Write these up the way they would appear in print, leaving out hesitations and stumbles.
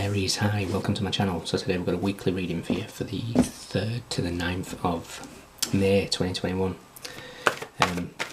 Aries, hi, welcome to my channel. So today we've got a weekly reading for you for the 3rd to the 9th of May 2021.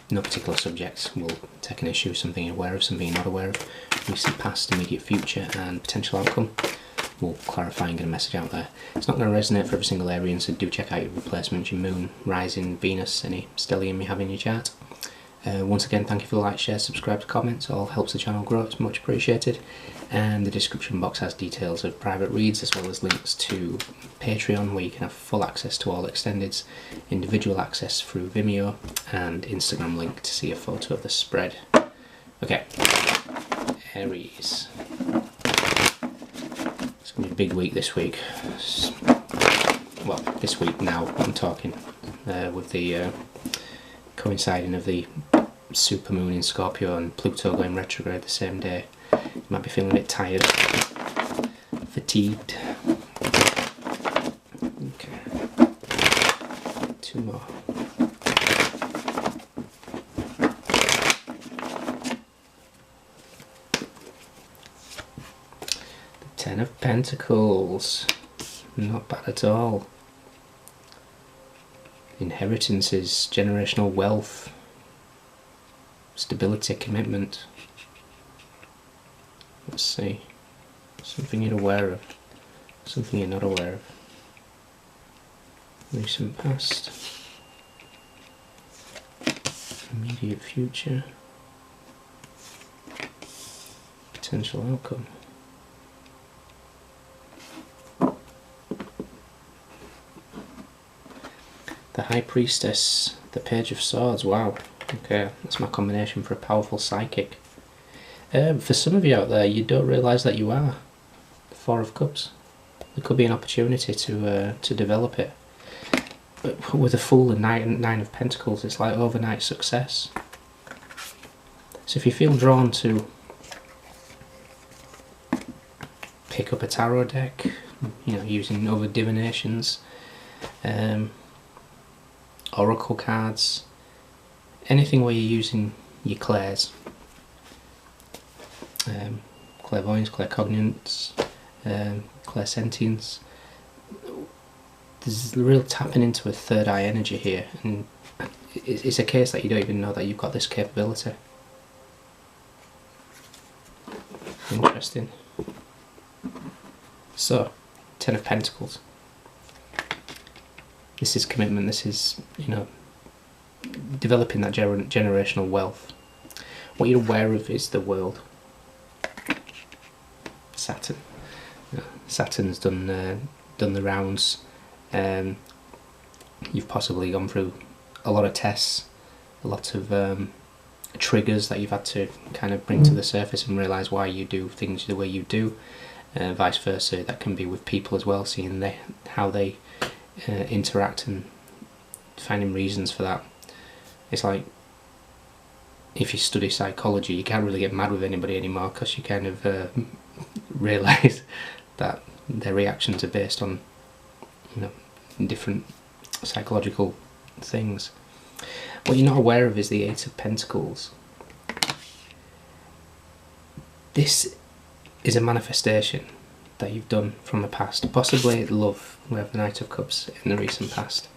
No particular subjects. We'll take an issue, something you're aware of, something you're not aware of, recent past, immediate future and potential outcome. We'll clarify and get a message out there. It's not going to resonate for every single Arian, so do check out your replacements, your moon, rising, Venus, any stellium you have in your chart. Once again, thank you for the like, share, subscribe, comments. All helps the channel grow, it's much appreciated. And the description box has details of private reads as well as links to Patreon, where you can have full access to all extendeds, individual access through Vimeo, and Instagram link to see a photo of the spread. Okay, Aries. It's going to be a big week this week. Well, this week now I'm talking, with the coinciding of the supermoon in Scorpio and Pluto going retrograde the same day. You might be feeling a bit tired, fatigued. Okay, two more. The 10 of Pentacles, not bad at all. Inheritances, generational wealth, stability, commitment. Let's see, something you're aware of, something you're not aware of. Recent past, immediate future, potential outcome. The High Priestess, the Page of Swords, wow, okay, that's my combination for a powerful psychic. For some of you out there, you don't realise that you are the Four of Cups. There could be an opportunity to develop it. But with a Fool and Nine of Pentacles, it's like overnight success. So if you feel drawn to pick up a tarot deck, you know, using other divinations, oracle cards, anything where you're using your clairs, clairvoyance, claircognizance, clairsentience. There's a real tapping into a third eye energy here, and it's a case that you don't even know that you've got this capability. Interesting. So, 10 of Pentacles. This is commitment, this is, you know, developing that generational wealth. What you're aware of is the world. Saturn. You know, Saturn's done the rounds. You've possibly gone through a lot of tests, a lot of triggers that you've had to kind of bring to the surface and realise why you do things the way you do. Vice versa, that can be with people as well, seeing how they interact and finding reasons for that. It's like, if you study psychology, you can't really get mad with anybody anymore, because you kind of realise that their reactions are based on, you know, different psychological things. What you're not aware of is the 8 of Pentacles. This is a manifestation that you've done from the past, possibly love. We have the Knight of Cups in the recent past.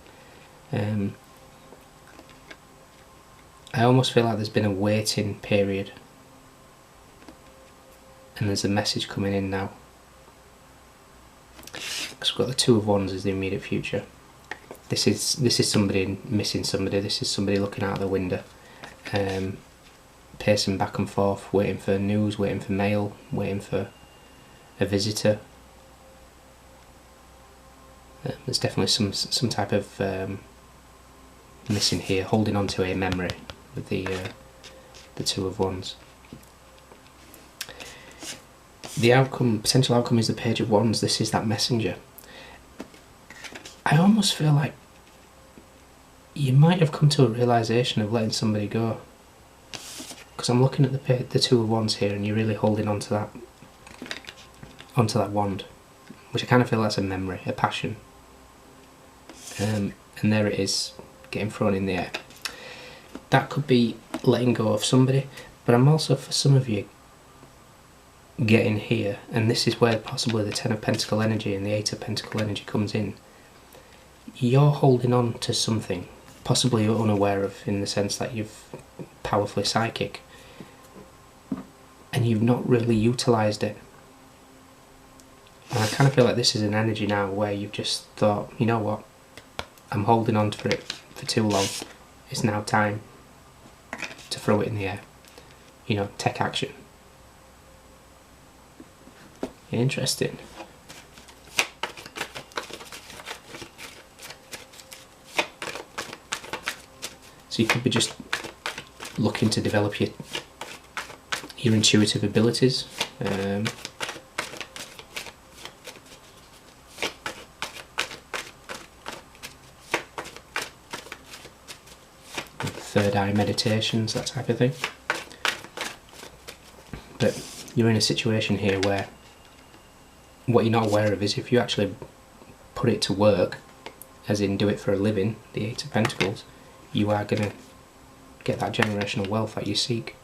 I almost feel like there's been a waiting period, and there's a message coming in now. Because we've got the Two of Wands as the immediate future. This is somebody missing somebody. This is somebody looking out the window, pacing back and forth, waiting for news, waiting for mail, waiting for a visitor. There's definitely some type of missing here, holding on to a memory with the Two of Wands. The outcome, potential outcome, is the Page of Wands. This is that messenger. I almost feel like you might have come to a realisation of letting somebody go, because I'm looking at the Two of Wands here, and you're really holding on to that wand, which I kind of feel that's a memory, a passion. And there it is, getting thrown in the air. That could be letting go of somebody, but I'm also, for some of you, get in here, and this is where possibly the Ten of Pentacle energy and the Eight of Pentacle energy comes in. You're holding on to something, possibly you're unaware of, in the sense that you're powerfully psychic, and you've not really utilised it. And I kind of feel like this is an energy now where you've just thought, you know what, I'm holding on to it for too long, it's now time to throw it in the air, you know, take action. Interesting. So you could be just looking to develop your intuitive abilities. Third eye meditations, that type of thing. But you're in a situation here where what you're not aware of is if you actually put it to work, as in do it for a living, the Eight of Pentacles, you are going to get that generational wealth that you seek.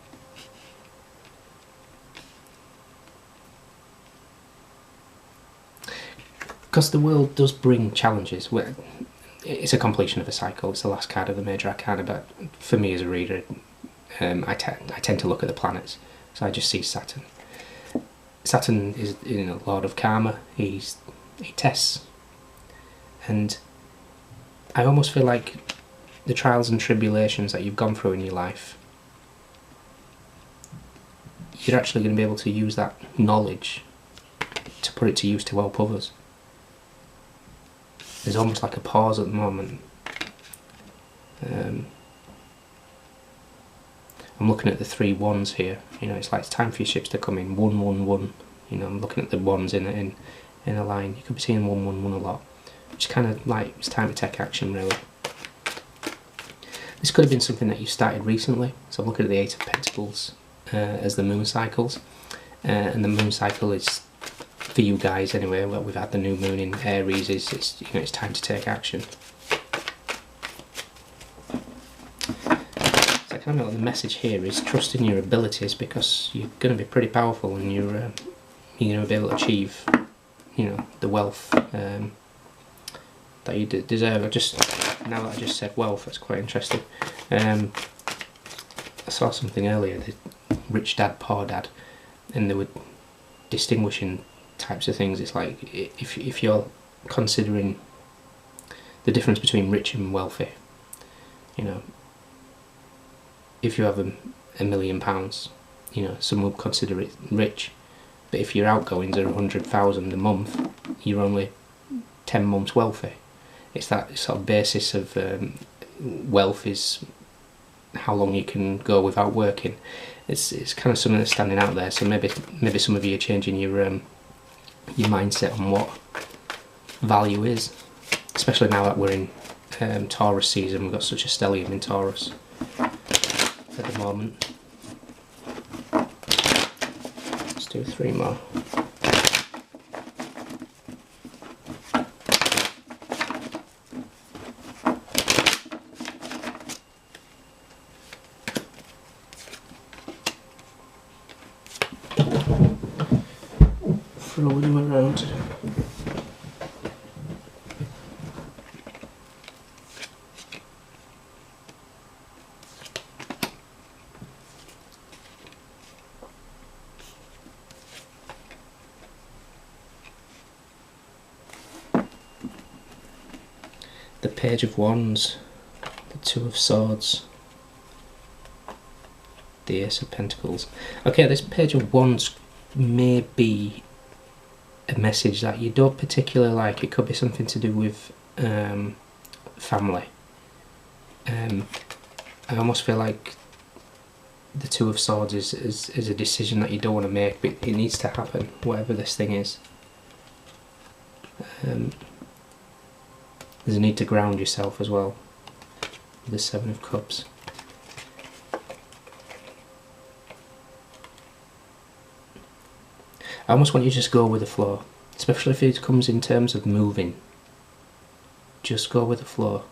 Because the world does bring challenges. It's a completion of a cycle, it's the last card of the major arcana, but for me as a reader, I tend to look at the planets, so I just see Saturn. Saturn is, you know, Lord of Karma, he tests, and I almost feel like the trials and tribulations that you've gone through in your life, you're actually going to be able to use that knowledge to put it to use to help others. There's almost like a pause at the moment. I'm looking at the 3 wands here. You know, it's like it's time for your ships to come in. 1, 1, 1. You know, I'm looking at the wands in a line. You could be seeing 1, 1, 1 a lot. Which is kind of like it's time to take action, really. This could have been something that you started recently. So I'm looking at the 8 of Pentacles as the moon cycles, and the moon cycle is, for you guys anyway, well, we've had the new moon in Aries. It's you know, it's time to take action. So I kind of know the message here is trust in your abilities, because you're going to be pretty powerful, and you're going to be able to achieve, you know, the wealth that you deserve. Now that I just said wealth, that's quite interesting. I saw something earlier, the rich dad, poor dad, and they were distinguishing types of things. It's like if you're considering the difference between rich and wealthy, you know, if you have £1 million, you know, some would consider it rich, but if your outgoings are 100,000 a month, you're only 10 months wealthy. It's that sort of basis of wealth is how long you can go without working. It's kind of something that's standing out there. So maybe some of you are changing your mindset on what value is, especially now that we're in Taurus season. We've got such a stellium in Taurus at the moment. Let's do 3 more. Throwing them around. The Page of Wands, the Two of Swords, the Ace of Pentacles. Okay, this Page of Wands may be a message that you don't particularly like. It could be something to do with family. I almost feel like the Two of Swords is a decision that you don't want to make, but it needs to happen, whatever this thing is. There's a need to ground yourself as well. The Seven of Cups. I almost want you to just go with the flow, especially if it comes in terms of moving. Just go with the flow.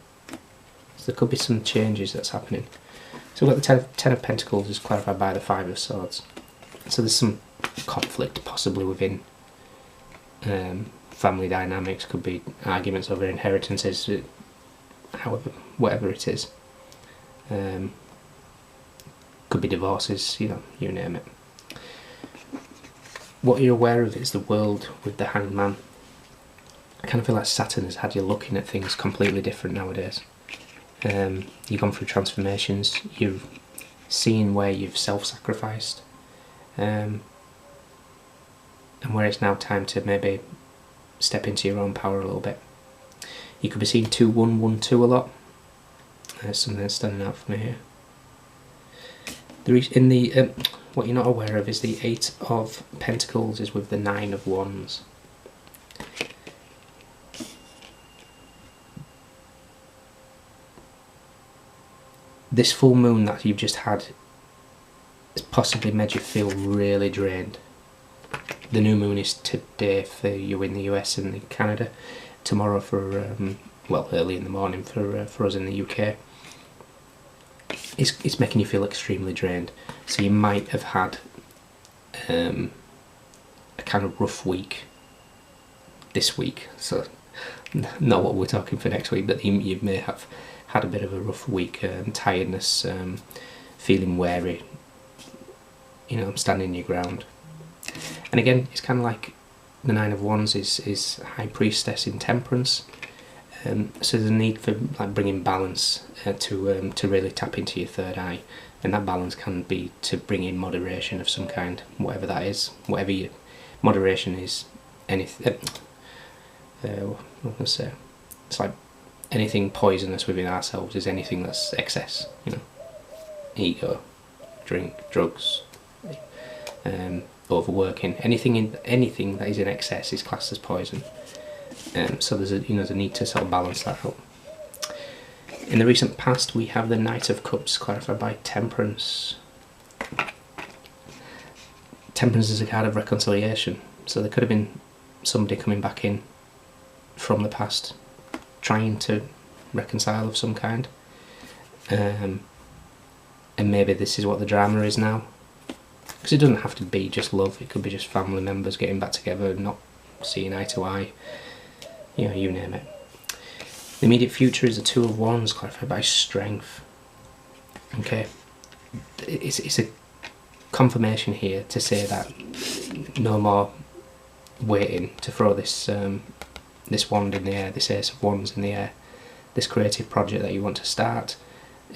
So there could be some changes that's happening. So we've got the Ten of Pentacles is clarified by the Five of Swords. So there's some conflict possibly within family dynamics, could be arguments over inheritances, however, whatever it is. Could be divorces, you know, you name it. What you're aware of is the world with the Hanged Man. I kind of feel like Saturn has had you looking at things completely different nowadays. You've gone through transformations, you've seen where you've self-sacrificed, and where it's now time to maybe step into your own power a little bit. You could be seeing 2-1-1-2 a lot. There's something that's standing out for me here. What you're not aware of is the 8 of Pentacles is with the 9 of Wands. This full moon that you've just had has possibly made you feel really drained. The new moon is today for you in the US and in Canada. Tomorrow for, well, early in the morning for us in the UK. It's making you feel extremely drained. So you might have had a kind of rough week this week. So not what we're talking for next week, but you may have had a bit of a rough week, tiredness, feeling weary, you know, standing your ground. And again, it's kind of like the 9 of Wands is High Priestess in Temperance. So there's a need for like bringing balance to really tap into your third eye, and that balance can be to bring in moderation of some kind, whatever that is, whatever your moderation is. Anything, what am I say? It's like anything poisonous within ourselves is anything that's excess, you know, ego, drink, drugs, overworking. Anything that is in excess is classed as poison. So there's a need to sort of balance that out. In the recent past, we have the Knight of Cups clarified by Temperance. Temperance is a card of reconciliation, so there could have been somebody coming back in from the past, trying to reconcile of some kind, and maybe this is what the drama is now. Because it doesn't have to be just love; it could be just family members getting back together, not seeing eye to eye. You know, you name it. The immediate future is the 2 of Wands, clarified by Strength. Okay, it's a confirmation here to say that no more waiting to throw this this wand in the air, this Ace of Wands in the air, this creative project that you want to start,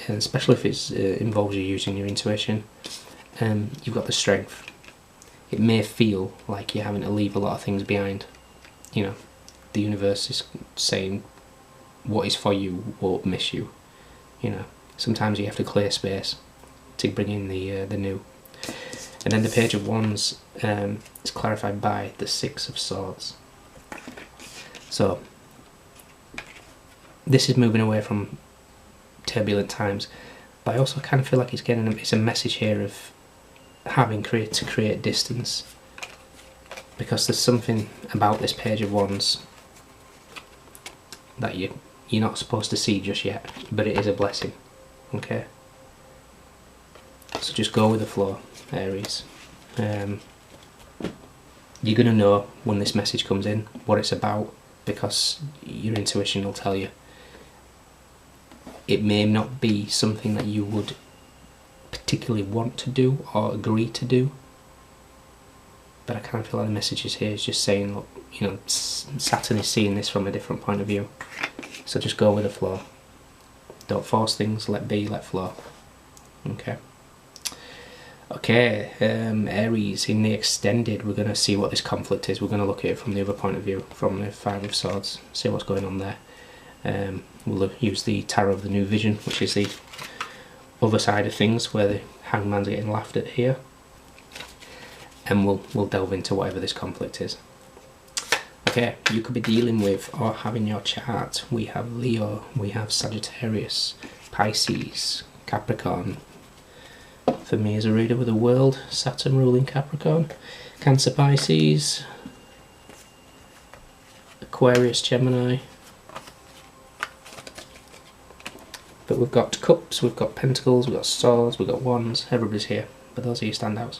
and especially if it involves you using your intuition. You've got the strength. It may feel like you're having to leave a lot of things behind, you know. The universe is saying what is for you won't miss you. You know, sometimes you have to clear space to bring in the new. And then the Page of Wands is clarified by the 6 of Swords. So this is moving away from turbulent times, but I also kind of feel like it's a message here of having to create distance, because there's something about this Page of Wands that you're not supposed to see just yet, but it is a blessing. Okay, so just go with the flow, Aries. You're gonna know when this message comes in what it's about, because your intuition will tell you. It may not be something that you would particularly want to do or agree to do, but I kind of feel like the message is here is just saying, look, you know, Saturn is seeing this from a different point of view, so just go with the flow. Don't force things, let be, let flow. Okay, Aries, in the extended, we're going to see what this conflict is. We're going to look at it from the other point of view, from the 5 of Swords, see what's going on there. We'll use the Tarot of the New Vision, which is the other side of things, where the Hangman's getting laughed at here. And we'll delve into whatever this conflict is. Okay, you could be dealing with or having your chart. We have Leo, we have Sagittarius, Pisces, Capricorn. For me as a reader with a world, Saturn ruling Capricorn, Cancer, Pisces, Aquarius, Gemini. But we've got Cups, we've got Pentacles, we've got Swords, we've got Wands, everybody's here. But those are your standouts.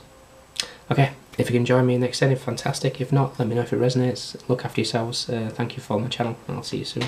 Okay, If you can join me in the extended, fantastic. If not, let me know if it resonates. Look after yourselves. Thank you for following my channel, and I'll see you soon.